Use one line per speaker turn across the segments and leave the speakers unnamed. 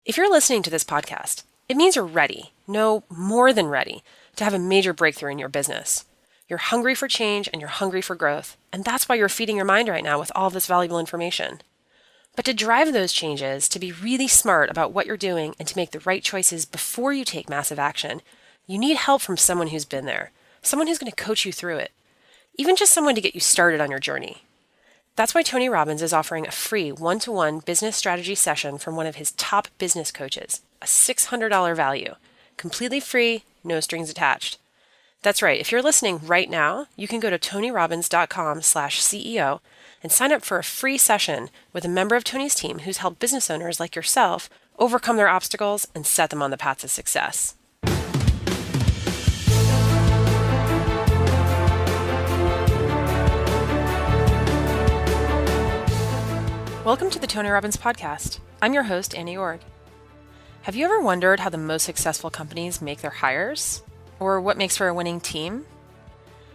If you're listening to this podcast, it means you're ready, no, more than ready, to have a major breakthrough in your business. You're hungry for change and you're hungry for growth, and that's why you're feeding your mind right now with all this valuable information. But to drive those changes, to be really smart about what you're doing and to make the right choices before you take massive action, you need help from someone who's been there, someone who's going to coach you through it, even just someone to get you started on your journey. That's why Tony Robbins is offering a free one-to-one business strategy session from one of his top business coaches, a $600 value, completely free, no strings attached. That's right. If you're listening right now, you can go to tonyrobbins.com/CEO and sign up for a free session with a member of Tony's team who's helped business owners like yourself overcome their obstacles and set them on the path to success. Welcome to the Tony Robbins Podcast. I'm your host, Annie Org. Have you ever wondered how the most successful companies make their hires? Or what makes for a winning team?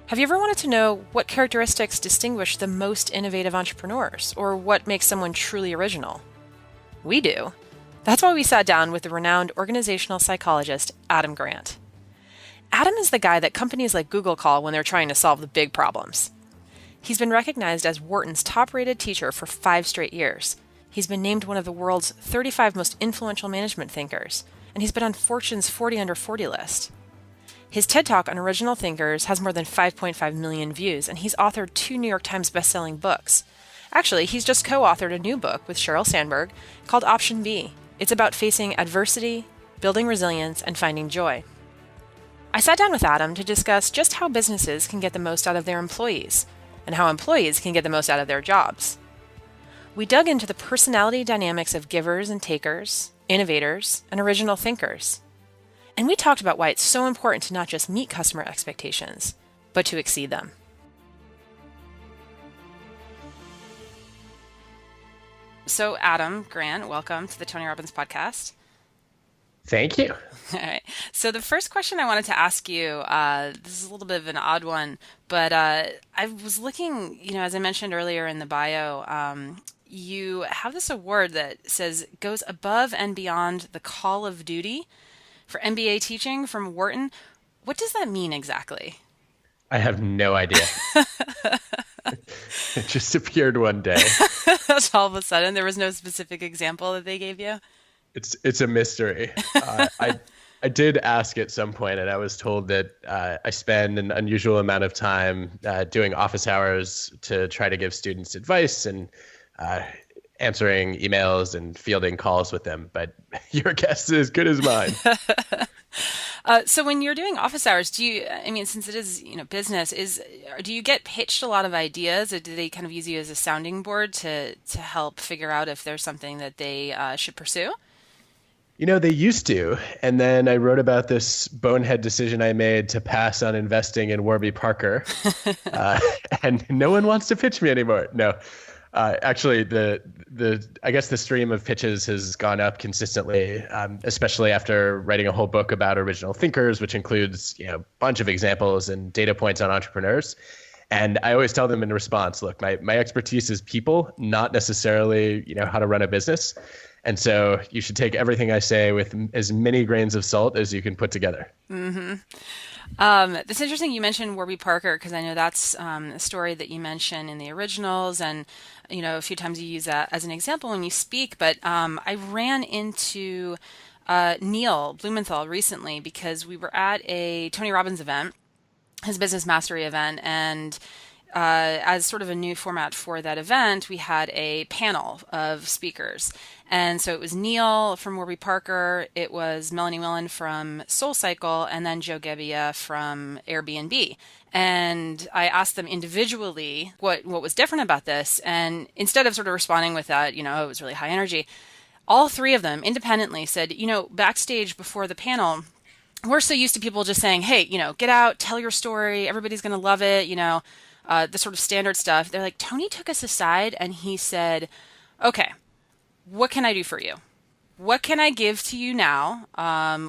Have you ever wanted to know what characteristics distinguish the most innovative entrepreneurs? Or what makes someone truly original? We do. That's why we sat down with the renowned organizational psychologist, Adam Grant. Adam is the guy that companies like Google call when they're trying to solve the big problems. He's been recognized as Wharton's top-rated teacher for 5 straight years. He's been named one of the world's 35 most influential management thinkers, and he's been on Fortune's 40 Under 40 list. His TED Talk on original thinkers has more than 5.5 million views, and he's authored 2 New York Times bestselling books. Actually, he's just co-authored a new book with Sheryl Sandberg called Option B. It's about facing adversity, building resilience, and finding joy. I sat down with Adam to discuss just how businesses can get the most out of their employees, and how employees can get the most out of their jobs. We dug into the personality dynamics of givers and takers, innovators, and original thinkers. And we talked about why it's so important to not just meet customer expectations, but to exceed them. So Adam Grant, welcome to the Tony Robbins Podcast.
Thank you.
All right. So the first question I wanted to ask you, this is a little bit of an odd one, but I was looking, as I mentioned earlier in the bio, you have this award that says goes above and beyond the call of duty for MBA teaching from Wharton. What does that mean exactly?
I have no idea. It just appeared one day.
All of a sudden, there was no specific example that they gave you?
It's a mystery. I did ask at some point, and I was told that I spend an unusual amount of time doing office hours to try to give students advice and answering emails and fielding calls with them. But your guess is as good as mine.
So when you're doing office hours, since it is, business, do you get pitched a lot of ideas, or do they kind of use you as a sounding board to help figure out if there's something that they should pursue?
They used to. And then I wrote about this bonehead decision I made to pass on investing in Warby Parker. And no one wants to pitch me anymore. No. Actually, I guess the stream of pitches has gone up consistently, especially after writing a whole book about original thinkers, which includes a bunch of examples and data points on entrepreneurs. And I always tell them in response, look, my expertise is people, not necessarily how to run a business. And so you should take everything I say with as many grains of salt as you can put together.
Mm-hmm. It's interesting you mentioned Warby Parker, because I know that's a story that you mention in the originals, and a few times you use that as an example when you speak. But I ran into Neil Blumenthal recently because we were at a Tony Robbins event, his business mastery event, and as sort of a new format for that event, we had a panel of speakers. And so it was Neil from Warby Parker, it was Melanie Willen from SoulCycle, and then Joe Gebbia from Airbnb. And I asked them individually what was different about this. And instead of sort of responding with that, it was really high energy, all 3 of them independently said, backstage before the panel, we're so used to people just saying, hey, get out, tell your story, everybody's going to love it, the sort of standard stuff. They're like, Tony took us aside and he said, okay, what can I do for you? What can I give to you now,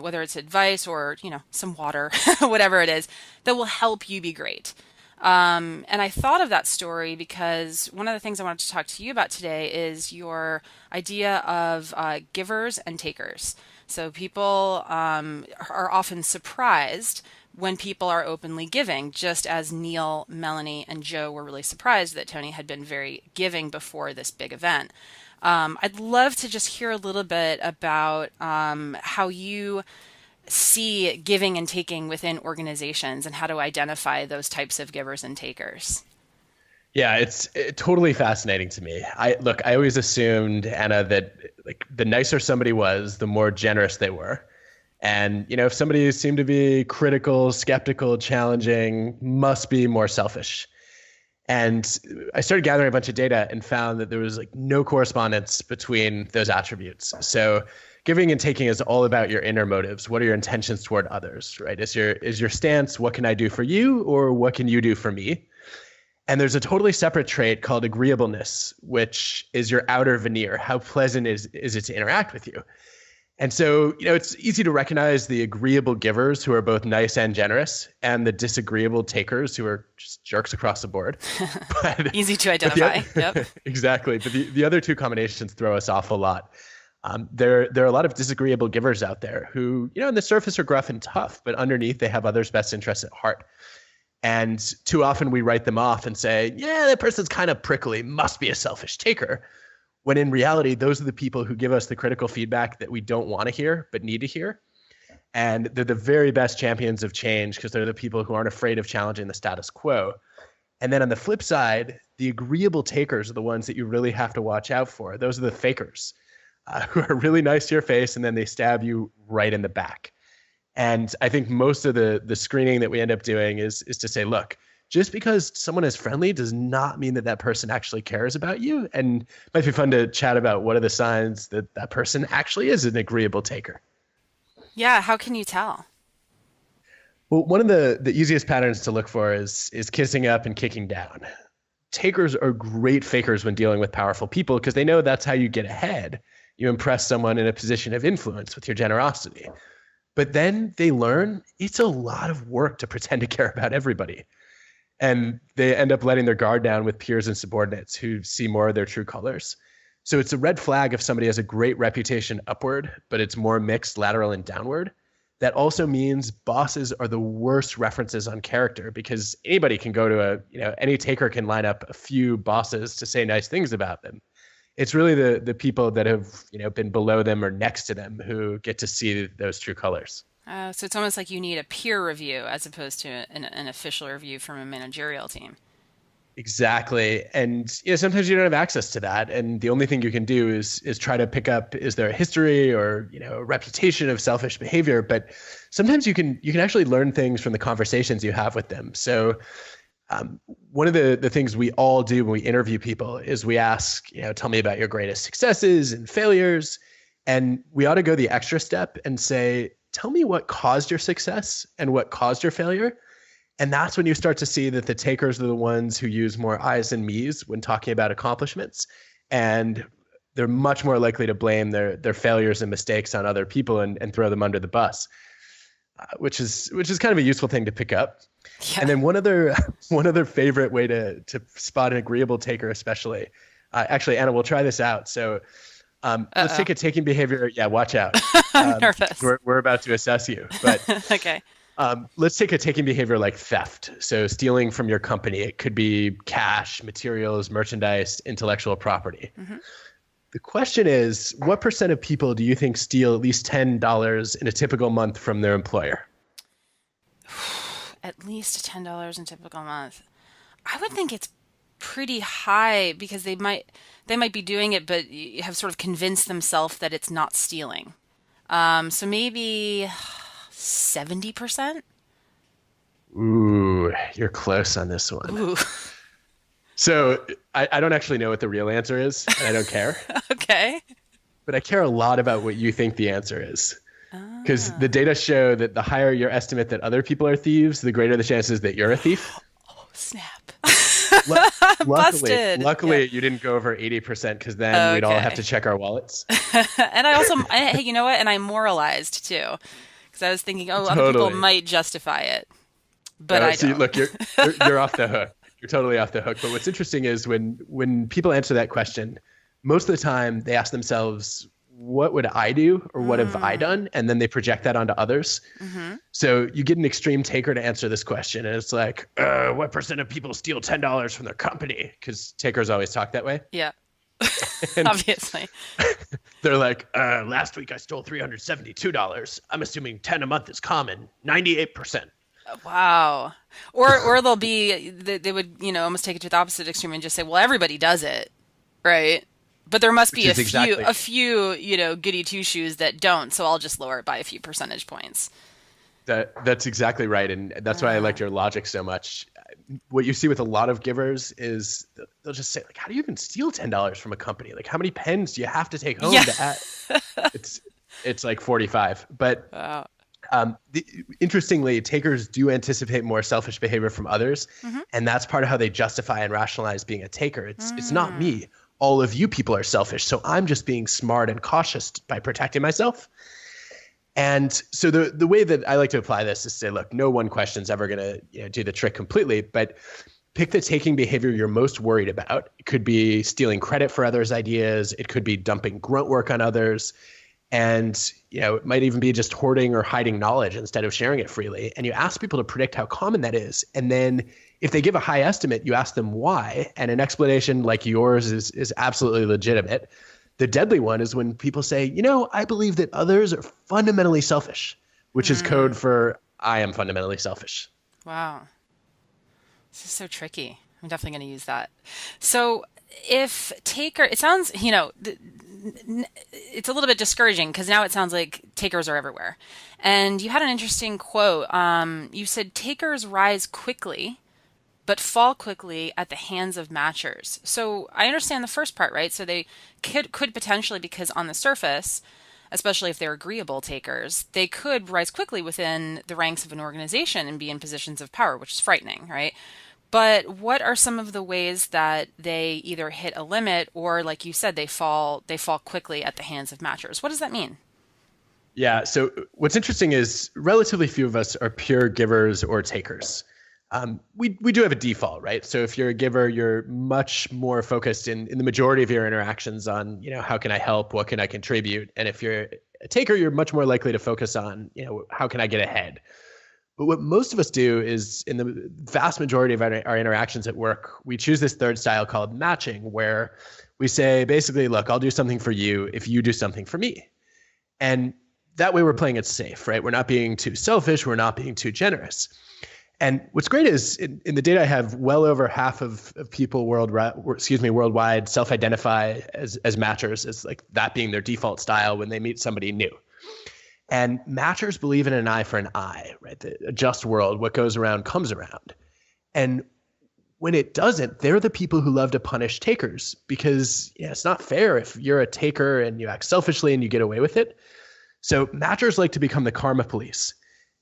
whether it's advice or, some water, whatever it is, that will help you be great? And I thought of that story because one of the things I wanted to talk to you about today is your idea of givers and takers. So people are often surprised when people are openly giving, just as Neil, Melanie, and Joe were really surprised that Tony had been very giving before this big event. I'd love to just hear a little bit about how you see giving and taking within organizations and how to identify those types of givers and takers.
Yeah, it's totally fascinating to me. I always assumed, Anna, that like the nicer somebody was, the more generous they were. And if somebody seemed to be critical, skeptical, challenging, must be more selfish. And I started gathering a bunch of data and found that there was like no correspondence between those attributes. So giving and taking is all about your inner motives. What are your intentions toward others, right? Is your stance, what can I do for you, or what can you do for me? And there's a totally separate trait called agreeableness, which is your outer veneer. How pleasant is it to interact with you? And so, it's easy to recognize the agreeable givers who are both nice and generous, and the disagreeable takers who are just jerks across the board.
Easy to identify. Yep.
Exactly. But the other two combinations throw us off a lot. There are a lot of disagreeable givers out there who, on the surface are gruff and tough, but underneath they have others' best interests at heart. And too often we write them off and say, yeah, that person's kind of prickly, must be a selfish taker. When in reality, those are the people who give us the critical feedback that we don't want to hear, but need to hear. And they're the very best champions of change because they're the people who aren't afraid of challenging the status quo. And then on the flip side, the agreeable takers are the ones that you really have to watch out for. Those are the fakers who are really nice to your face, and then they stab you right in the back. And I think most of the screening that we end up doing is to say, look, just because someone is friendly does not mean that that person actually cares about you. And it might be fun to chat about what are the signs that that person actually is an agreeable taker.
Yeah, how can you tell?
Well, one of the easiest patterns to look for is kissing up and kicking down. Takers are great fakers when dealing with powerful people because they know that's how you get ahead. You impress someone in a position of influence with your generosity. But then they learn it's a lot of work to pretend to care about everybody. And they end up letting their guard down with peers and subordinates who see more of their true colors. So it's a red flag if somebody has a great reputation upward, but it's more mixed lateral and downward. That also means bosses are the worst references on character because anybody can go to any taker can line up a few bosses to say nice things about them. It's really the people that have been below them or next to them who get to see those true colors.
So it's almost like you need a peer review as opposed to an official review from a managerial team.
Exactly. And sometimes you don't have access to that. And the only thing you can do is try to pick up, is there a history or a reputation of selfish behavior? But sometimes you can actually learn things from the conversations you have with them. So one of the things we all do when we interview people is we ask, tell me about your greatest successes and failures. And we ought to go the extra step and say, tell me what caused your success and what caused your failure. And that's when you start to see that the takers are the ones who use more I's and me's when talking about accomplishments. And they're much more likely to blame their failures and mistakes on other people and throw them under the bus, which is kind of a useful thing to pick up.
Yeah.
And then one other favorite way to spot an agreeable taker, especially, actually, Anna, we'll try this out. So let's take a taking behavior. Yeah, watch out.
I'm nervous.
We're about to assess you, but
okay.
Let's take a taking behavior like theft. So stealing from your company. It could be cash, materials, merchandise, intellectual property. Mm-hmm. The question is, what % of people do you think steal at least $10 in a typical month from their employer?
At least $10 in a typical month. I would think it's pretty high because they might be doing it, but have sort of convinced themselves that it's not stealing. So maybe 70%.
Ooh, you're close on this one.
Ooh.
So I don't actually know what the real answer is, and I don't care.
Okay.
But I care a lot about what you think the answer is. Because the data show that the higher your estimate that other people are thieves, the greater the chances that you're a thief.
Oh, snap.
Luckily, you didn't go over 80% because then we'd all have to check our wallets.
And I also, you know what? And I moralized too. Because I was thinking, other people might justify it. but I
See,
don't.
look, you're off the hook. You're totally off the hook. But what's interesting is when people answer that question, most of the time they ask themselves, "What would I do, or what have I
Mm.
done?" And then they project that onto others.
Mm-hmm.
So you get an extreme taker to answer this question, and it's like, "What percent of people steal $10 from their company?" Because takers always talk that way,
Yeah,
and
obviously.
they're like, "Last week I stole $372. I'm assuming 10 a month is common. 98%."
Wow. Or they'll be they would, almost take it to the opposite extreme and just say, well, everybody does it, right? But there must
Which
be a
is
few
exactly
a few, goody two shoes that don't, so I'll just lower it by a few percentage points.
that's exactly right, and that's why I
Uh,
liked your logic so much. What you see with a lot of givers is they'll just say like, "How do you even steal $10 from a company? Like, how many pens do you have to take
yeah.
home to add?" It's it's like 45. But
Wow.
interestingly, takers do anticipate more selfish behavior from others,
Mm-hmm.
and that's part of how they justify and rationalize being a taker. It's not
Mm.
me. All of you people are selfish, so I'm just being smart and cautious by protecting myself. And so the way that I like to apply this is to say, look, no one question is ever going to do the trick completely, but pick the taking behavior you're most worried about. It could be stealing credit for others' ideas. It could be dumping grunt work on others. And it might even be just hoarding or hiding knowledge instead of sharing it freely. And you ask people to predict how common that is. And then if they give a high estimate, you ask them why. And an explanation like yours is absolutely legitimate. The deadly one is when people say, I believe that others are fundamentally selfish, which is code
Mm.
for I am fundamentally selfish.
Wow. This is so tricky. I'm definitely going to use that. So if taker, it sounds, it's a little bit discouraging because now it sounds like takers are everywhere. And you had an interesting quote. You said takers rise quickly, but fall quickly at the hands of matchers. So I understand the first part, right? So they could potentially, because on the surface, especially if they're agreeable takers, they could rise quickly within the ranks of an organization and be in positions of power, which is frightening, right? But what are some of the ways that they either hit a limit or, like you said, they fall quickly at the hands of matchers? What does that mean?
Yeah. So what's interesting is relatively few of us are pure givers or takers. We do have a default, right? So if you're a giver, you're much more focused in the majority of your interactions on, how can I help? What can I contribute? And if you're a taker, you're much more likely to focus on, how can I get ahead? But what most of us do is in the vast majority of our interactions at work, we choose this third style called matching, where we say, basically, look, I'll do something for you if you do something for me. And that way we're playing it safe, right? We're not being too selfish. We're not being too generous. And what's great is in the data I have, well over half of people worldwide self-identify as matchers, as like that being their default style when they meet somebody new. And matchers believe in an eye for an eye, right? A just world, what goes around comes around. And when it doesn't, they're the people who love to punish takers because it's not fair if you're a taker and you act selfishly and you get away with it. So matchers like to become the karma police.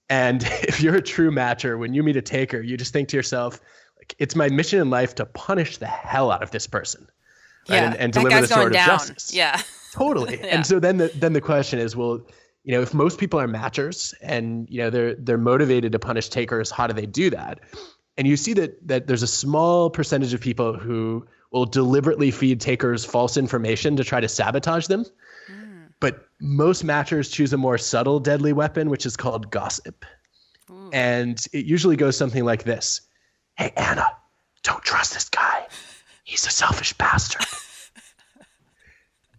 And if you're a true matcher, when you meet a taker, you just think to yourself, like, it's my mission in life to punish the hell out of this person, right?
Yeah,
And
that
deliver the
guy's going
sword of
down.
justice.
Yeah.
Totally.
Yeah.
And so then the question is, well, if most people are matchers and they're motivated to punish takers, how do they do that? And you see that there's a small percentage of people who will deliberately feed takers false information to try to sabotage them.
Mm.
But most matchers choose a more subtle, deadly weapon, which is called gossip.
Ooh.
And it usually goes something like this. Hey, Anna, don't trust this guy. He's a selfish bastard.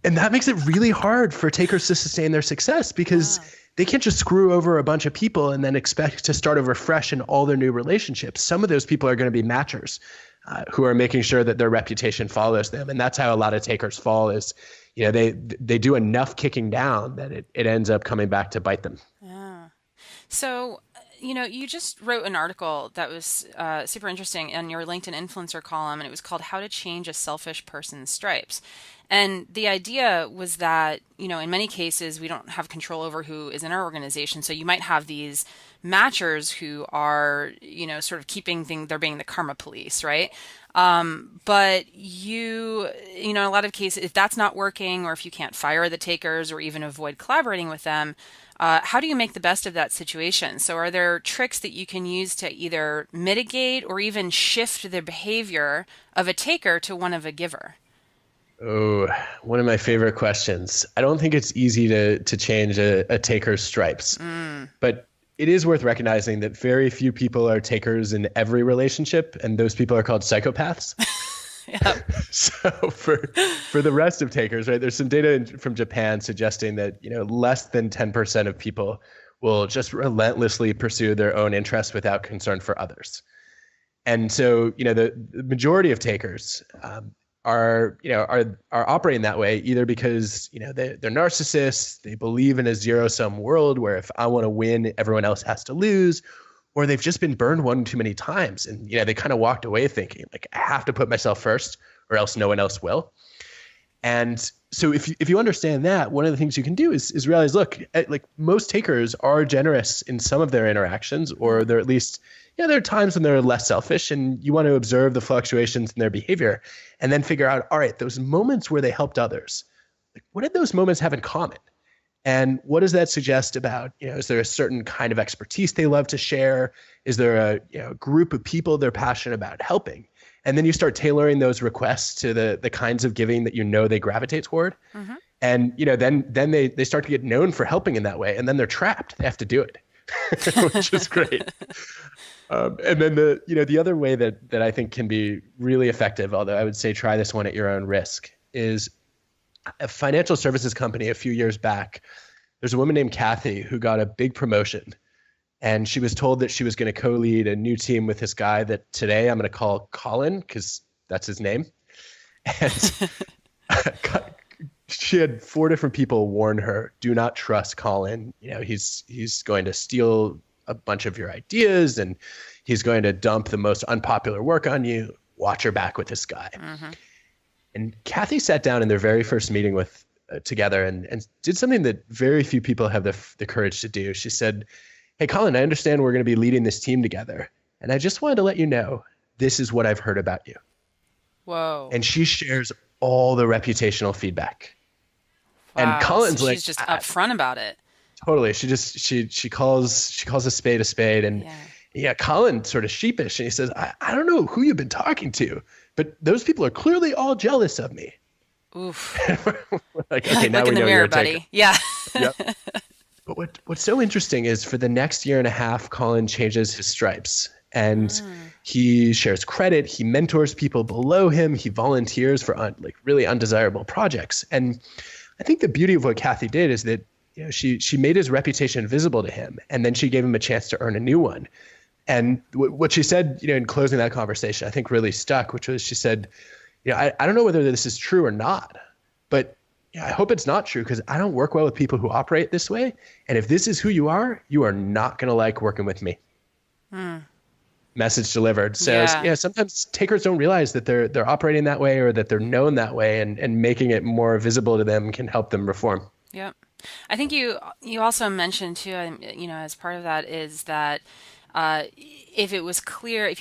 And that makes it really hard for takers to sustain their success because
Wow.
they can't just screw over a bunch of people and then expect to start over fresh in all their new relationships. Some of those people are going to be matchers who are making sure that their reputation follows them. And that's how a lot of takers fall is, they do enough kicking down that it ends up coming back to bite them.
Yeah. So, you just wrote an article that was super interesting in your LinkedIn influencer column, and it was called How to Change a Selfish Person's Stripes. And the idea was that, in many cases, we don't have control over who is in our organization. So you might have these matchers who are, sort of they're being the karma police, right? But in a lot of cases, if that's not working, or if you can't fire the takers or even avoid collaborating with them, how do you make the best of that situation? So are there tricks that you can use to either mitigate or even shift the behavior of a taker to one of a giver?
Oh, one of my favorite questions. I don't think it's easy to change a taker's stripes, but it is worth recognizing that very few people are takers in every relationship, and those people are called psychopaths.
Yep.
So for the rest of takers, right, there's some data from Japan suggesting that, less than 10% of people will just relentlessly pursue their own interests without concern for others. And so, the majority of takers are operating that way either because, they're narcissists, they believe in a zero-sum world where if I want to win, everyone else has to lose, or they've just been burned one too many times. And, they kind of walked away thinking, like, I have to put myself first or else no one else will. And so if you understand that, one of the things you can do is realize, look, like most takers are generous in some of their interactions, or they're at least, there are times when they're less selfish, and you want to observe the fluctuations in their behavior and then figure out, all right, those moments where they helped others, like, what did those moments have in common? And what does that suggest about, is there a certain kind of expertise they love to share? Is there a group of people they're passionate about helping? And then you start tailoring those requests to the kinds of giving that they gravitate toward. Mm-hmm. And then they start to get known for helping in that way, and then they're trapped. They have to do it, which is great. And then the other way that I think can be really effective, although I would say try this one at your own risk, is a financial services company a few years back. There's a woman named Kathy who got a big promotion, and she was told that she was going to co-lead a new team with this guy that today I'm going to call Colin because that's his name. And she had 4 different people warn her, do not trust Colin. He's going to steal a bunch of your ideas, and he's going to dump the most unpopular work on you. Watch your back with this guy. Mm-hmm. And Kathy sat down in their very first meeting together and did something that very few people have the courage to do. She said, hey, Colin, I understand we're going to be leading this team together, and I just wanted to let you know this is what I've heard about you.
Whoa.
And she shares all the reputational feedback.
Wow.
And Colin's
so she's just upfront about it.
Totally. She calls a spade, and Colin sort of sheepish, and he says, I don't know who you've been talking to, but those people are clearly all jealous of me.
Oof.
Like, okay, now
look
we
in the
know
mirror,
you're a
buddy.
taker.
Yeah.
Yep. But what's so interesting is for the next year and a half, Colin changes his stripes, and he shares credit. He mentors people below him. He volunteers for really undesirable projects. And I think the beauty of what Kathy did is that she made his reputation visible to him, and then she gave him a chance to earn a new one. And what she said, in closing that conversation, I think really stuck, which was she said, I don't know whether this is true or not, but I hope it's not true because I don't work well with people who operate this way. And if this is who you are not going to like working with me. Message delivered. So sometimes takers don't realize that they're operating that way or that they're known that way, and making it more visible to them can help them reform.
Yep. I think you also mentioned too, as part of that is that if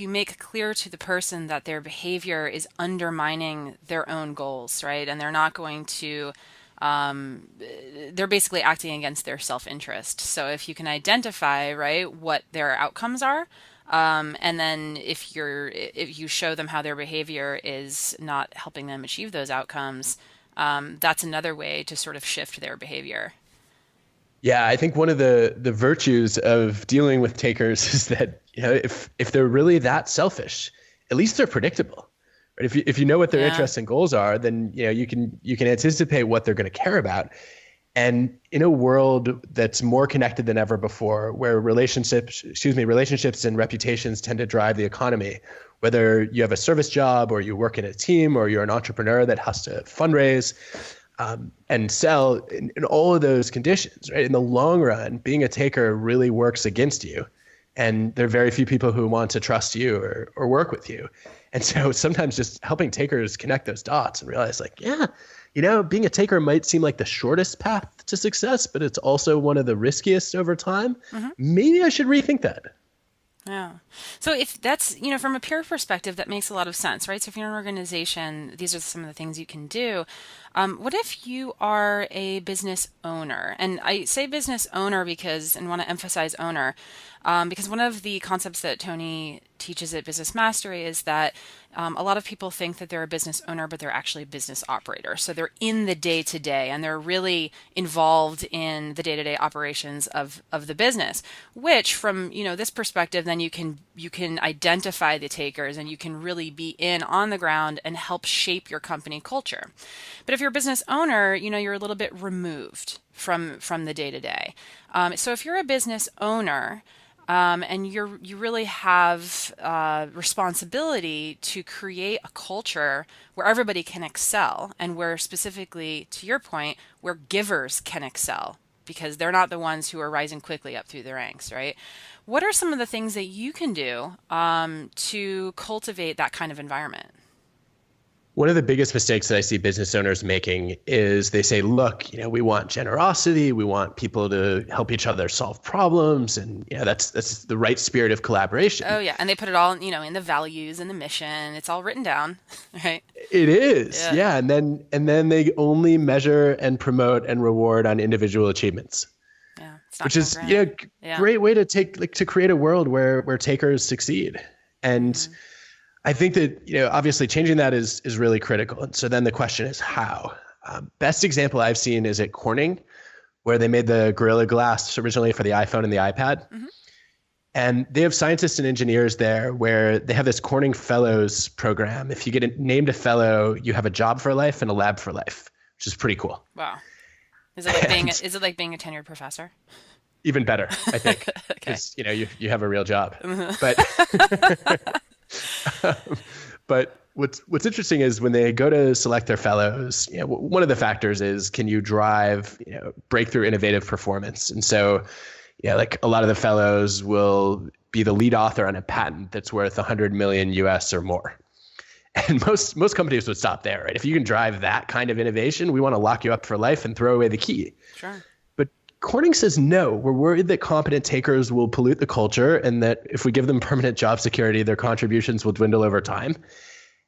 you make clear to the person that their behavior is undermining their own goals, right, and they're not going to, they're basically acting against their self-interest. So if you can identify, right, what their outcomes are, and then if you show them how their behavior is not helping them achieve those outcomes, that's another way to sort of shift their behavior.
Yeah, I think one of the virtues of dealing with takers is that if they're really that selfish, at least they're predictable. Right? If you know what their interests and goals are, then you can anticipate what they're going to care about. And in a world that's more connected than ever before, where relationships and reputations tend to drive the economy, whether you have a service job or you work in a team or you're an entrepreneur that has to fundraise and sell in all of those conditions, right? In the long run, being a taker really works against you. And there are very few people who want to trust you or work with you. And so sometimes just helping takers connect those dots and realize Being a taker might seem like the shortest path to success, but it's also one of the riskiest over time.
Hmm.
Maybe I should rethink that.
Yeah. So if that's, from a peer perspective, that makes a lot of sense, right? So if you're an organization, these are some of the things you can do. What if you are a business owner? And I say business owner and want to emphasize owner, because one of the concepts that Tony teaches at Business Mastery is that a lot of people think that they're a business owner, but they're actually a business operator. So they're in the day to day and they're really involved in the day to day operations of the business, which from, this perspective, then you can identify the takers and you can really be in on the ground and help shape your company culture. But if you're a business owner, you're a little bit removed from the day to day. So if you're a business owner, and you really have responsibility to create a culture where everybody can excel, and where specifically, to your point, where givers can excel because they're not the ones who are rising quickly up through the ranks, right? What are some of the things that you can do to cultivate that kind of environment?
One of the biggest mistakes that I see business owners making is they say, look, we want generosity. We want people to help each other solve problems. And that's the right spirit of collaboration.
Oh yeah. And they put it all, in the values and the mission. It's all written down, right?
It is.
Yeah.
Yeah. And then they only measure and promote and reward on individual achievements.
Yeah. It's not
Which is,
Yeah.
great way to to create a world where takers succeed. And I think that, obviously changing that is really critical. And so then the question is how? Best example I've seen is at Corning, where they made the Gorilla Glass originally for the iPhone and the iPad.
Mm-hmm.
And they have scientists and engineers there where they have this Corning Fellows program. If you get named a fellow, you have a job for life and a lab for life, which is pretty cool.
Wow. Is it like being a tenured professor?
Even better, I think,
Okay.
because you have a real job.
Mhm.
But but what's interesting is when they go to select their fellows, one of the factors is, can you drive breakthrough innovative performance? And so like a lot of the fellows will be the lead author on a patent that's worth 100 million US or more. And most companies would stop there, right? If you can drive that kind of innovation, we want to lock you up for life and throw away the key.
Sure.
But Corning says no. We're worried that competent takers will pollute the culture, and that if we give them permanent job security, their contributions will dwindle over time.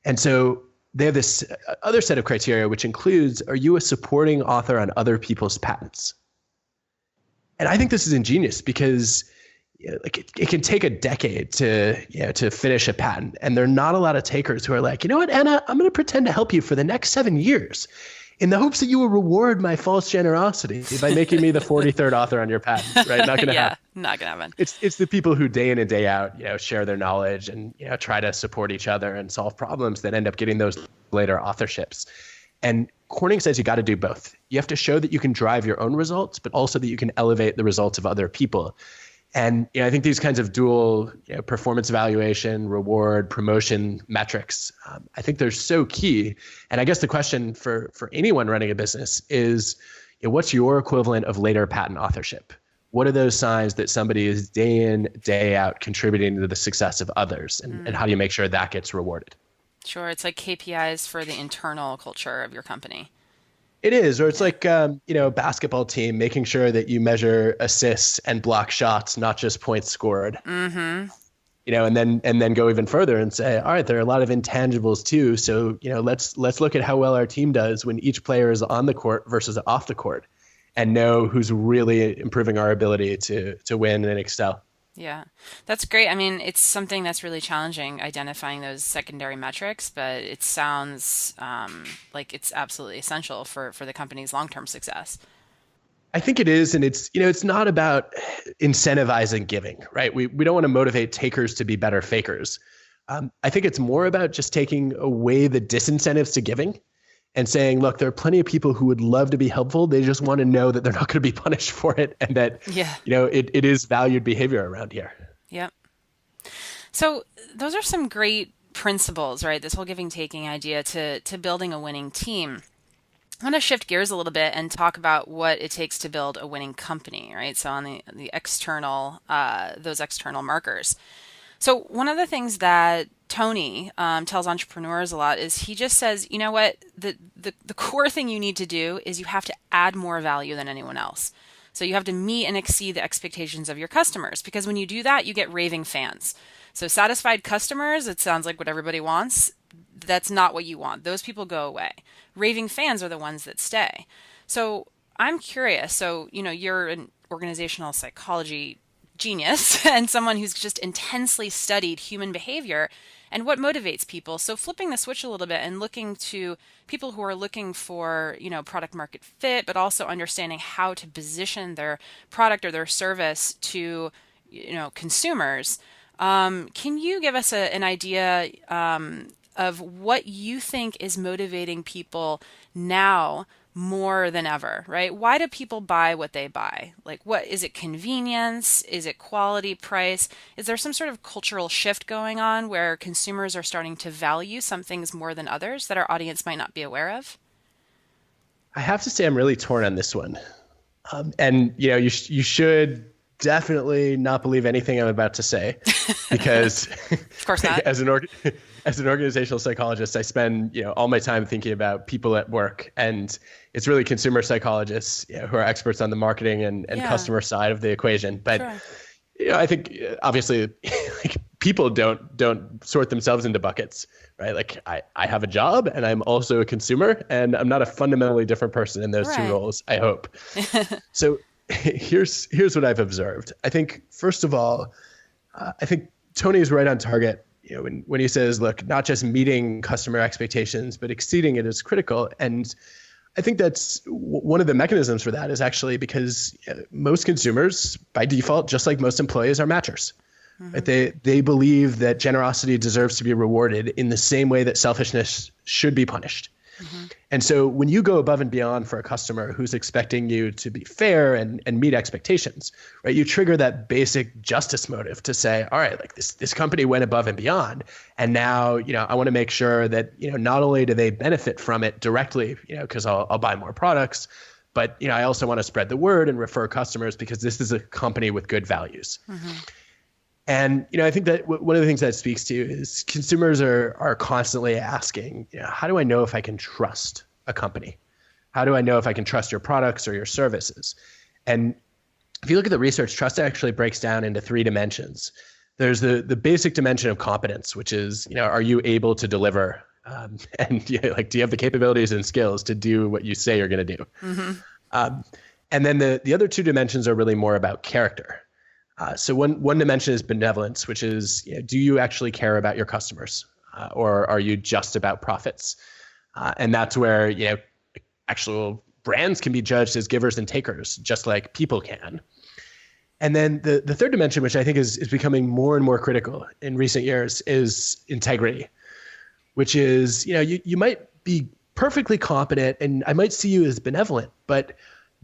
And so they have this other set of criteria, which includes, are you a supporting author on other people's patents? And I think this is ingenious because it can take a decade to finish a patent. And there are not a lot of takers who are like, you know what, Anna, I'm going to pretend to help you for the next 7 years in the hopes that you will reward my false generosity by making me the 43rd author on your patent, right? Not going to happen.
Not going to happen.
It's the people who day in and day out, share their knowledge and, try to support each other and solve problems that end up getting those later authorships. And Corning says you got to do both. You have to show that you can drive your own results, but also that you can elevate the results of other people. And I think these kinds of dual performance evaluation, reward, promotion metrics, I think they're so key. And I guess the question for anyone running a business is, what's your equivalent of later patent authorship? What are those signs that somebody is day in, day out contributing to the success of others? And how do you make sure that gets rewarded?
Sure. It's like KPIs for the internal culture of your company.
It is, or it's like, a basketball team, making sure that you measure assists and block shots, not just points scored.
Mm-hmm.
And then go even further and say, all right, there are a lot of intangibles too. So, let's look at how well our team does when each player is on the court versus off the court, and know who's really improving our ability to win and excel.
Yeah, that's great. I mean, it's something that's really challenging identifying those secondary metrics, but it sounds like it's absolutely essential for the company's long-term success.
I think it is. And it's not about incentivizing giving, right? We don't want to motivate takers to be better fakers. I think it's more about just taking away the disincentives to giving and saying, look, there are plenty of people who would love to be helpful. They just want to know that they're not going to be punished for it, and that, it is valued behavior around here.
Yep. So those are some great principles, right? This whole giving taking idea to building a winning team. I want to shift gears a little bit and talk about what it takes to build a winning company, right? So on the external, those external markers. So one of the things that Tony tells entrepreneurs a lot is he just says, you know what, the core thing you need to do is you have to add more value than anyone else. So you have to meet and exceed the expectations of your customers because when you do that, you get raving fans. So satisfied customers, it sounds like what everybody wants. That's not what you want. Those people go away. Raving fans are the ones that stay. So I'm curious. So, you're an organizational psychology genius and someone who's just intensely studied human behavior and what motivates people. So flipping the switch a little bit and looking to people who are looking for, product market fit, but also understanding how to position their product or their service to, consumers. Can you give us an idea of what you think is motivating people now more than ever, right? Why do people buy what they buy? Like, what is it? Convenience? Is it quality, price? Is there some sort of cultural shift going on where consumers are starting to value some things more than others that our audience might not be aware of?
I have to say I'm really torn on this one. And you should definitely not believe anything I'm about to say because
Of course not.
as an organizational psychologist, I spend all my time thinking about people at work, and it's really consumer psychologists who are experts on the marketing and
Yeah,
customer side of the equation. But
sure.
I think obviously like people don't sort themselves into buckets, right? Like I have a job and I'm also a consumer, and I'm not a fundamentally different person in those two
Right.
roles, I hope. So here's what I've observed. I think first of all, I think Tony is right on target. When he says, look, not just meeting customer expectations, but exceeding it is critical. And I think that's one of the mechanisms for that is actually because most consumers, by default, just like most employees, are matchers. Right? They believe that generosity deserves to be rewarded in the same way that selfishness should be punished. And so when you go above and beyond for a customer who's expecting you to be fair and meet expectations, right, you trigger that basic justice motive to say, all right, like this company went above and beyond. And now, I want to make sure that, not only do they benefit from it directly, because I'll buy more products, but, I also want to spread the word and refer customers because this is a company with good values. And, I think that one of the things that speaks to is consumers are constantly asking, how do I know if I can trust a company? How do I know if I can trust your products or your services? And if you look at the research, trust actually breaks down into three dimensions. There's the basic dimension of competence, which is, are you able to deliver? And do you have the capabilities and skills to do what you say you're going to do? And then the other two dimensions are really more about character. So one dimension is benevolence, which is, do you actually care about your customers, or are you just about profits? And that's where, actual brands can be judged as givers and takers, just like people can. And then the third dimension, which I think is becoming more and more critical in recent years, is integrity, which is, you might be perfectly competent and I might see you as benevolent, but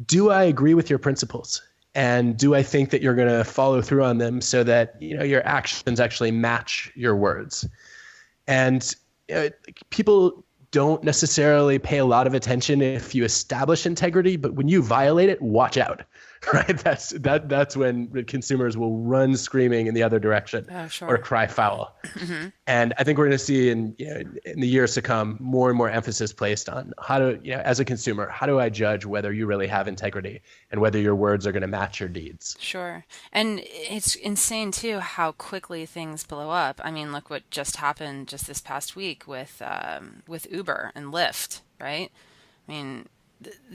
do I agree with your principles? And do I think that you're going to follow through on them so that, your actions actually match your words? And people don't necessarily pay a lot of attention if you establish integrity, but when you violate it, watch out, right? That's when consumers will run screaming in the other direction.
Oh, sure.
Or cry foul. And I think we're going to see in the years to come more and more emphasis placed on how to, as a consumer, how do I judge whether you really have integrity and whether your words are going to match your deeds?
Sure. And it's insane too how quickly things blow up. I mean, look what just happened just this past week with Uber and Lyft, right? I mean,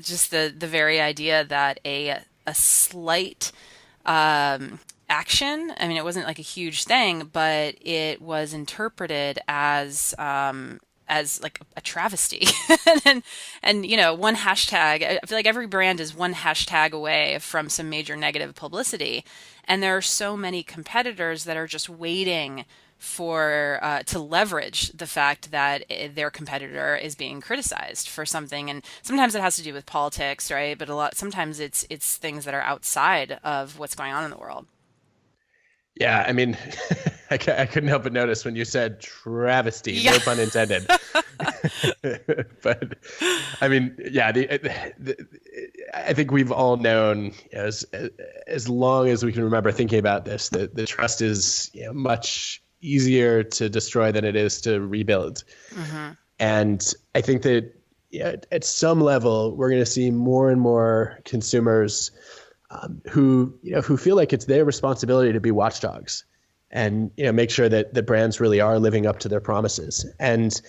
just the very idea that a slight action, I mean, it wasn't like a huge thing, but it was interpreted as like a travesty. and one hashtag, I feel like every brand is one hashtag away from some major negative publicity, and there are so many competitors that are just waiting for to leverage the fact that their competitor is being criticized for something. And sometimes it has to do with politics, right? But sometimes it's things that are outside of what's going on in the world.
Yeah, I mean, I couldn't help but notice when you said travesty,
Yeah.
no pun intended. But I mean, yeah, I think we've all known as long as we can remember thinking about this, that the trust is much easier to destroy than it is to rebuild.
Mm-hmm.
And I think that at some level, we're going to see more and more consumers who feel like it's their responsibility to be watchdogs and make sure that the brands really are living up to their promises. And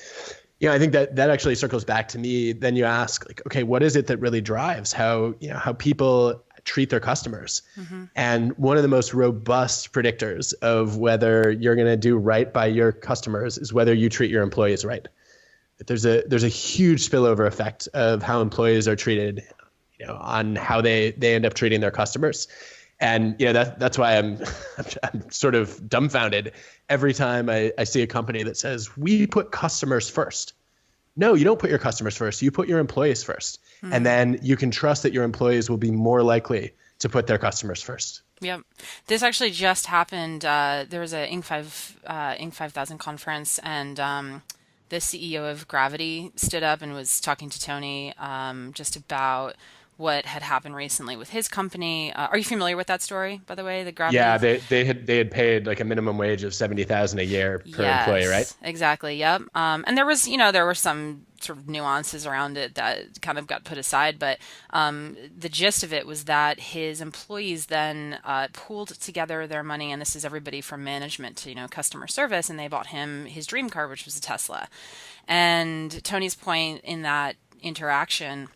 I think that actually circles back to me. Then you ask, like, okay, what is it that really drives how people treat their customers?
Mm-hmm.
And one of the most robust predictors of whether you're going to do right by your customers is whether you treat your employees right. There's a huge spillover effect of how employees are treated, on how they end up treating their customers. And that's why I'm sort of dumbfounded every time I see a company that says we put customers first. No, you don't put your customers first. You put your employees first. Mm-hmm. And then you can trust that your employees will be more likely to put their customers first.
Yep. This actually just happened. There was a Inc. 5000 conference, and the CEO of Gravity stood up and was talking to Tony just about what had happened recently with his company. Are you familiar with that story, by the way? The Gravity?
Yeah, they had paid like a minimum wage of $70,000 a year per employee, right?
Exactly. Yep. And there were some sort of nuances around it that kind of got put aside, but the gist of it was that his employees then pooled together their money, and this is everybody from management to customer service, and they bought him his dream car, which was a Tesla. And Tony's point in that interaction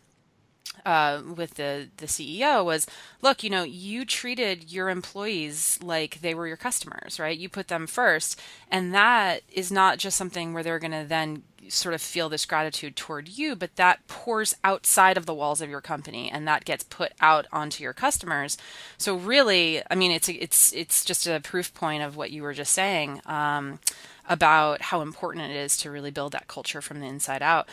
with the CEO was, look, you treated your employees like they were your customers, right? You put them first. And that is not just something where they're going to then sort of feel this gratitude toward you, but that pours outside of the walls of your company and that gets put out onto your customers. So really, I mean, it's just a proof point of what you were just saying, about how important it is to really build that culture from the inside out.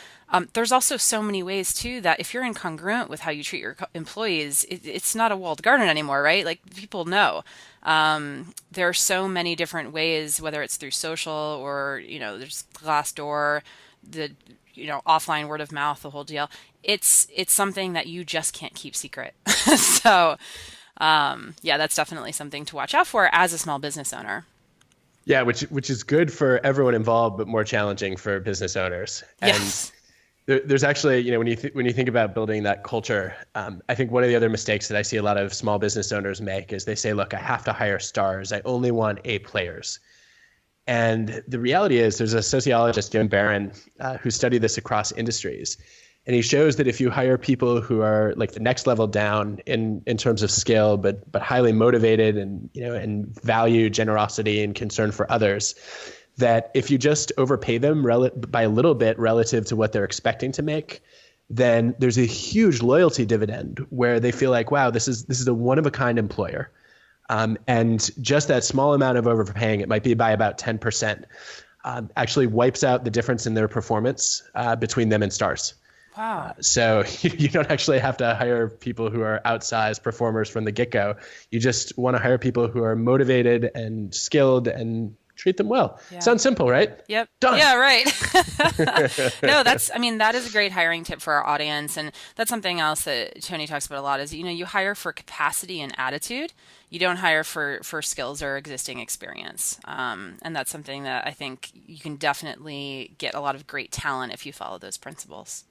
There's also so many ways too that if you're incongruent with how you treat your employees, it's not a walled garden anymore, right? Like, people know. There are so many different ways, whether it's through social or, there's Glassdoor, the, offline word of mouth, the whole deal. It's something that you just can't keep secret. So, that's definitely something to watch out for as a small business owner.
Yeah, which is good for everyone involved, but more challenging for business owners.
Yes.
And there's actually, when you think about building that culture, I think one of the other mistakes that I see a lot of small business owners make is they say, look, I have to hire stars. I only want A players. And the reality is, there's a sociologist, Jim Barron, who studied this across industries. And he shows that if you hire people who are like the next level down in terms of skill, but highly motivated and value generosity and concern for others, that if you just overpay them by a little bit relative to what they're expecting to make, then there's a huge loyalty dividend where they feel like, wow, this is a one-of-a-kind employer. And just that small amount of overpaying, it might be by about 10%, actually wipes out the difference in their performance between them and stars.
Wow.
So you don't actually have to hire people who are outsized performers from the get-go. You just want to hire people who are motivated and skilled and treat them well. Yeah. Sounds simple, right?
Yep.
Done.
Yeah, right. No, that is a great hiring tip for our audience. And that's something else that Tony talks about a lot is, you hire for capacity and attitude. You don't hire for skills or existing experience. And that's something that I think you can definitely get a lot of great talent if you follow those principles.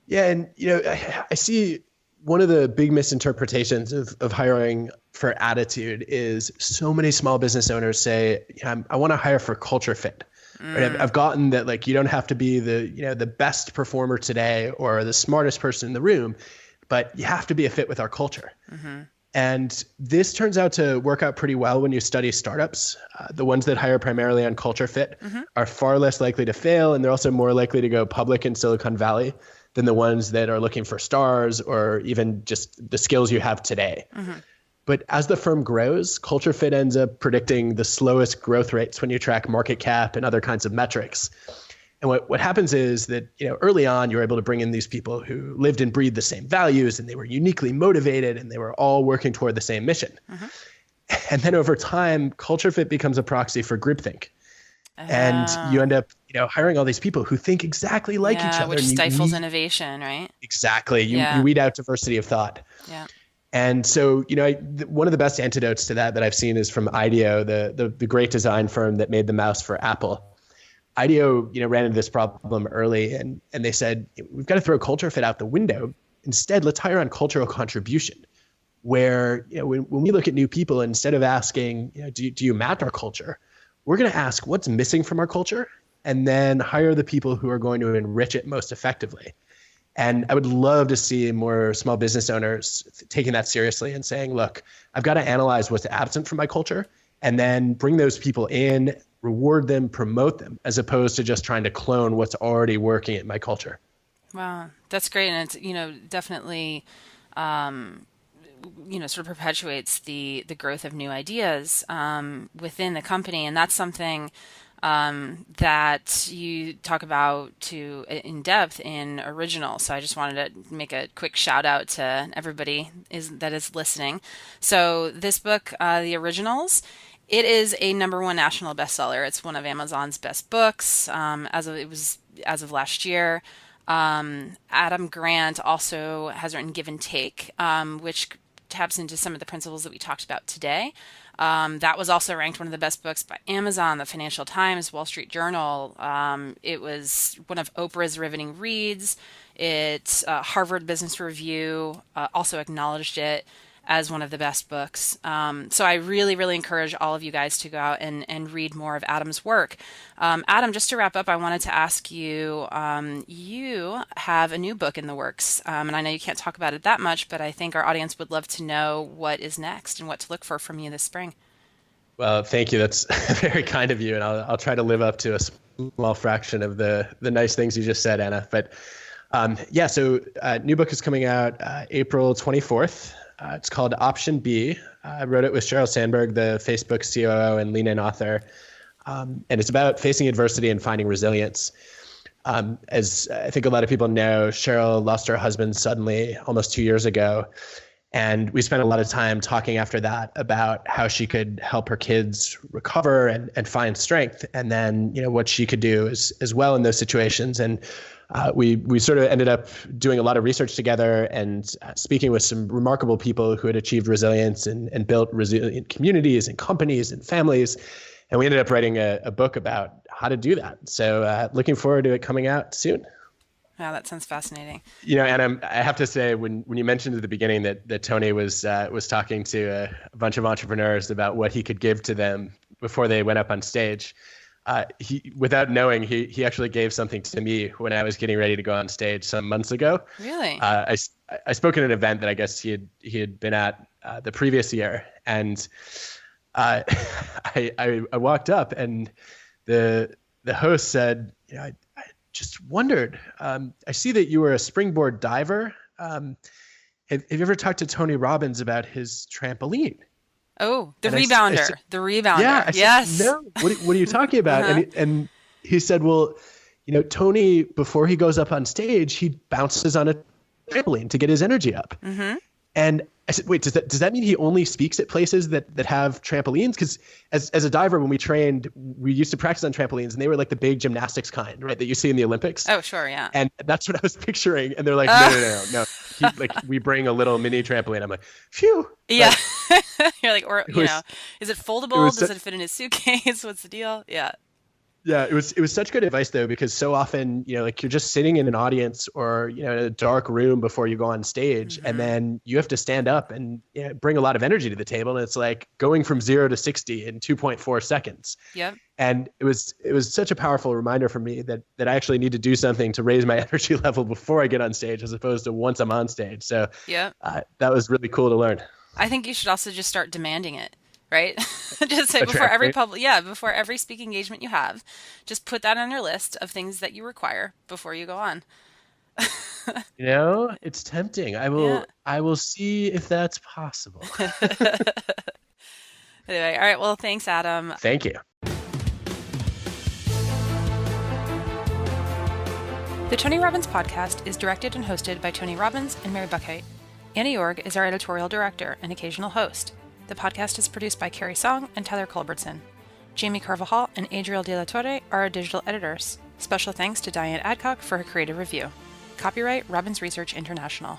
Yeah, and I see one of the big misinterpretations of hiring for attitude is so many small business owners say, I want to hire for culture fit. Right? I've gotten that, like, you don't have to be the best performer today or the smartest person in the room, but you have to be a fit with our culture. Mm-hmm. And this turns out to work out pretty well when you study startups. The ones that hire primarily on culture fit are far less likely to fail, and they're also more likely to go public in Silicon Valley than the ones that are looking for stars or even just the skills you have today. Mm-hmm. But as the firm grows, culture fit ends up predicting the slowest growth rates when you track market cap and other kinds of metrics. And what happens is that early on, you're able to bring in these people who lived and breathed the same values, and they were uniquely motivated, and they were all working toward the same mission. Mm-hmm. And then over time, culture fit becomes a proxy for groupthink. And you end up hiring all these people who think exactly like each
Yeah,
other.
which
And
stifles innovation, right?
exactly. You
Yeah.
weed out diversity of thought.
Yeah.
And so, one of the best antidotes to that I've seen is from IDEO, the great design firm that made the mouse for Apple. IDEO, ran into this problem early, and they said, we've got to throw culture fit out the window. Instead, let's hire on cultural contribution, where when we look at new people, instead of asking, do you match our culture, we're going to ask what's missing from our culture, and then hire the people who are going to enrich it most effectively. And I would love to see more small business owners taking that seriously and saying, look, I've got to analyze what's absent from my culture and then bring those people in, reward them, promote them, as opposed to just trying to clone what's already working in my culture.
Wow, that's great. And it's, definitely, sort of perpetuates the growth of new ideas within the company. And that's something that you talk about in depth in Original. So I just wanted to make a quick shout out to everybody that is listening. So this book, The Originals, it is a #1 national bestseller. It's one of Amazon's best books as of last year. Adam Grant also has written Give and Take, which taps into some of the principles that we talked about today. That was also ranked one of the best books by Amazon, the Financial Times, Wall Street Journal. It was one of Oprah's riveting reads. Harvard Business Review also acknowledged it as one of the best books. So I really, really encourage all of you guys to go out and read more of Adam's work. Adam, just to wrap up, I wanted to ask you, you have a new book in the works, and I know you can't talk about it that much, but I think our audience would love to know what is next and what to look for from you this spring.
Well, thank you. That's very kind of you, and I'll try to live up to a small fraction of the nice things you just said, Anna. But so new book is coming out April 24th. It's called Option B. I wrote it with Sheryl Sandberg, the Facebook COO and lean-in author. And it's about facing adversity and finding resilience. As I think a lot of people know, Sheryl lost her husband suddenly almost 2 years ago. And we spent a lot of time talking after that about how she could help her kids recover and find strength. And then, what she could do as well in those situations. And we sort of ended up doing a lot of research together and speaking with some remarkable people who had achieved resilience and built resilient communities and companies and families. And we ended up writing a book about how to do that. So looking forward to it coming out soon.
Wow, that sounds fascinating.
And I have to say, when you mentioned at the beginning that Tony was talking to a bunch of entrepreneurs about what he could give to them before they went up on stage, he, without knowing, he actually gave something to me when I was getting ready to go on stage some months ago.
Really?
I spoke at an event that I guess he had been at the previous year, and I walked up and the host said, I just wondered, I see that you were a springboard diver. Have you ever talked to Tony Robbins about his trampoline?
Oh, the rebounder. The rebounder.
Yeah.
Yes.
Said, no. What are you talking about? And he said, well, Tony, before he goes up on stage, he bounces on a trampoline to get his energy up. Mm-hmm. And I said, wait, does that mean he only speaks at places that have trampolines? Because as a diver, when we trained, we used to practice on trampolines, and they were like the big gymnastics kind, right, that you see in the Olympics.
Oh, sure, yeah.
And that's what I was picturing. And they're like, no. We bring a little mini trampoline. I'm like, phew.
Yeah. You're like, is it foldable? Does it fit in his suitcase? What's the deal? Yeah.
Yeah, it was such good advice though, because so often, you're just sitting in an audience or, in a dark room before you go on stage, mm-hmm. and then you have to stand up and bring a lot of energy to the table. And it's like going from 0 to 60 in 2.4 seconds.
Yep.
And it was such a powerful reminder for me that I actually need to do something to raise my energy level before I get on stage, as opposed to once I'm on stage. So
yeah, that
was really cool to learn.
I think you should also just start demanding it. Right? Just say before every speaking engagement you have, just put that on your list of things that you require before you go on.
It's tempting. I will see if that's possible.
Anyway, all right. Well, thanks, Adam.
Thank you.
The Tony Robbins podcast is directed and hosted by Tony Robbins and Mary Buckheit. Annie Org is our editorial director and occasional host. The podcast is produced by Carrie Song and Tyler Culbertson. Jamie Carvajal and Adriel De La Torre are our digital editors. Special thanks to Diane Adcock for her creative review. Copyright Robbins Research International.